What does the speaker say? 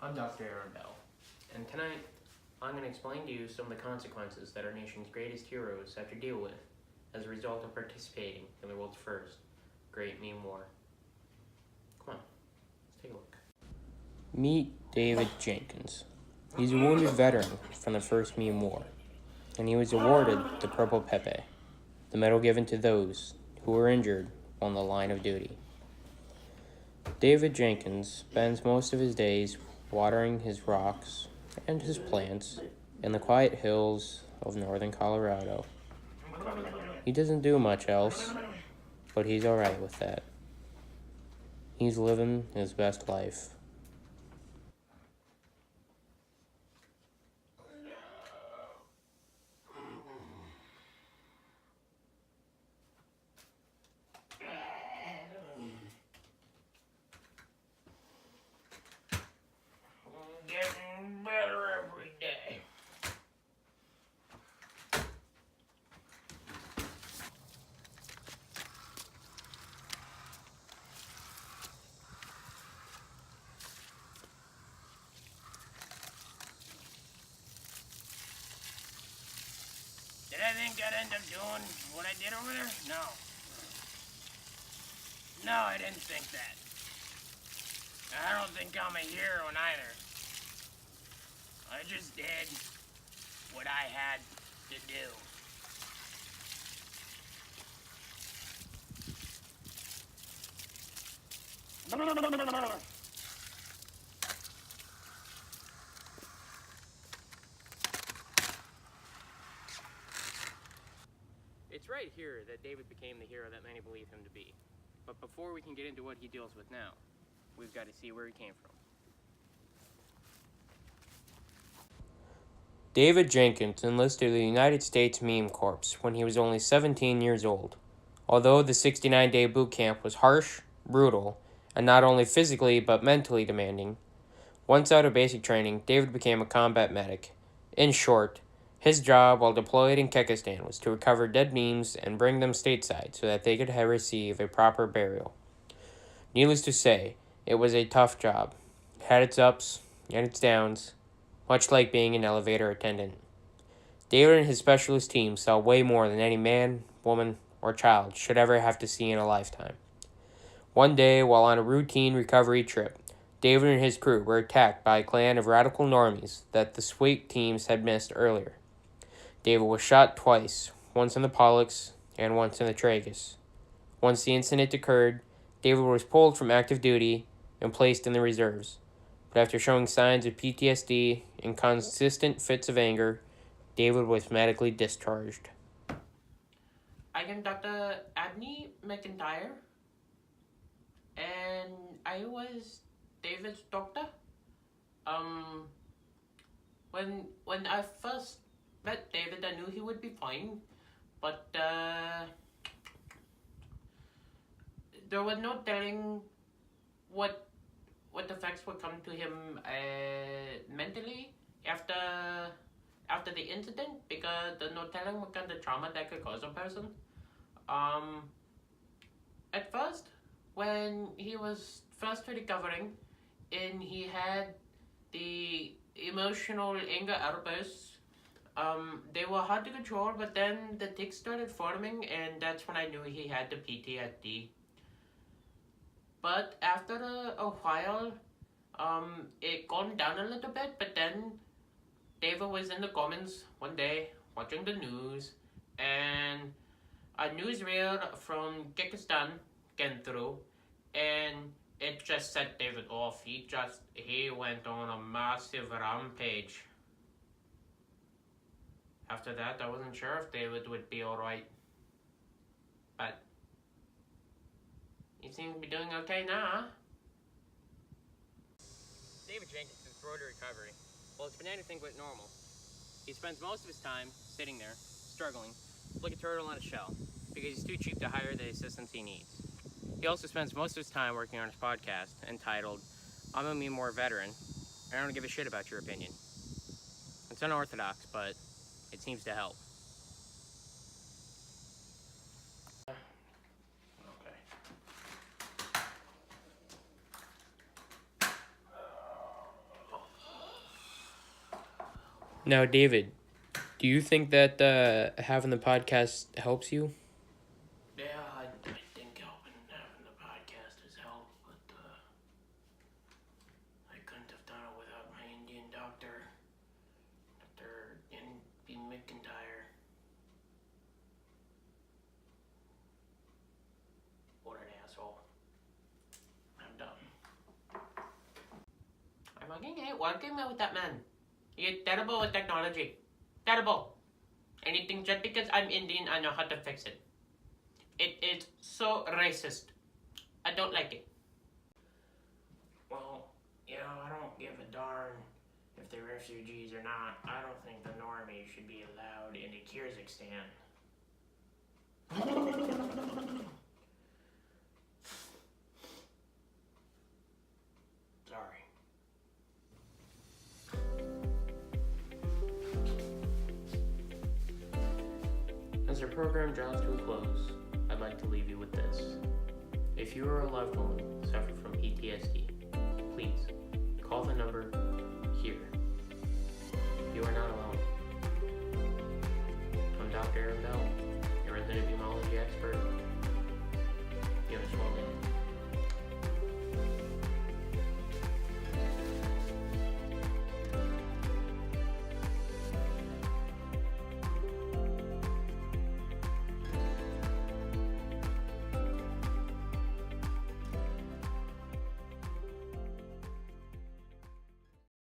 I'm Dr. Aaron Bell, and tonight I'm going to explain to you some of the consequences that our nation's greatest heroes have to deal with as a result of participating in the world's first Great Meme War. Come on, let's take a look. Meet David Jenkins. He's a wounded veteran from the first Meme War, and he was awarded the Purple Pepe, the medal given to those who were injured on the line of duty. David Jenkins spends most of his days watering his rocks and his plants in the quiet hills of northern Colorado. He doesn't do much else, but he's alright with that. He's living his best life. Getting better every day. Did I think I'd end up doing what I did over there? No. No, I didn't think that. I don't think I'm a hero either. I just did what I had to do. It's right here that David became the hero that many believe him to be. But before we can get into what he deals with now, we've got to see where he came from. David Jenkins enlisted in the United States Meme Corps when he was only 17 years old. Although the 69-day boot camp was harsh, brutal, and not only physically but mentally demanding, once out of basic training, David became a combat medic. In short, his job while deployed in Kyrgyzstan was to recover dead memes and bring them stateside so that they could receive a proper burial. Needless to say, it was a tough job. It had its ups and its downs, much like being an elevator attendant. David and his specialist team saw way more than any man, woman, or child should ever have to see in a lifetime. One day, while on a routine recovery trip, David and his crew were attacked by a clan of radical normies that the SWAT teams had missed earlier. David was shot twice, once in the Pollux and once in the tragus. Once the incident occurred, David was pulled from active duty and placed in the reserves. But after showing signs of PTSD and consistent fits of anger, David was medically discharged. I am Dr. Abney McIntyre, and I was David's doctor. When I first met David, I knew he would be fine, but there was no telling what effects would come to him mentally after the incident, because there's no telling what kind of trauma that could cause a person. At first, when he was first recovering, and he had the emotional anger outbursts, they were hard to control, but then the tics started forming, and that's when I knew he had the PTSD. But after a while, it calmed down a little bit, but then David was in the comments one day watching the news, and a newsreel from Kyrgyzstan came through, and it just set David off. He went on a massive rampage. After that, I wasn't sure if David would be alright, but he seems to be doing okay now, huh? David Jenkins' road to recovery, well, it's been anything but normal. He spends most of his time sitting there, struggling, like a turtle on a shell, because he's too cheap to hire the assistance he needs. He also spends most of his time working on his podcast, entitled, I'm a Meme War Veteran, and I don't give a shit about your opinion. It's unorthodox, but it seems to help. Now, David, do you think that having the podcast helps you? Yeah, I think having the podcast has helped, but I couldn't have done it without my Indian doctor, Dr. N.B. McIntyre. What an asshole. I'm done. I fucking hate working with that man. He's terrible with technology. Terrible. Anything just because I'm Indian, I know how to fix it. It is so racist. I don't like it. Well, I don't give a darn if they're refugees or not. I don't think the normies should be allowed into Kyrgyzstan. Sorry. As our program draws to a close, I'd like to leave you with this. If you or a loved one suffer from PTSD, please call the number here. You are not alone. I'm Dr. Aaron Bell, your resident immunology expert. You have a swell day.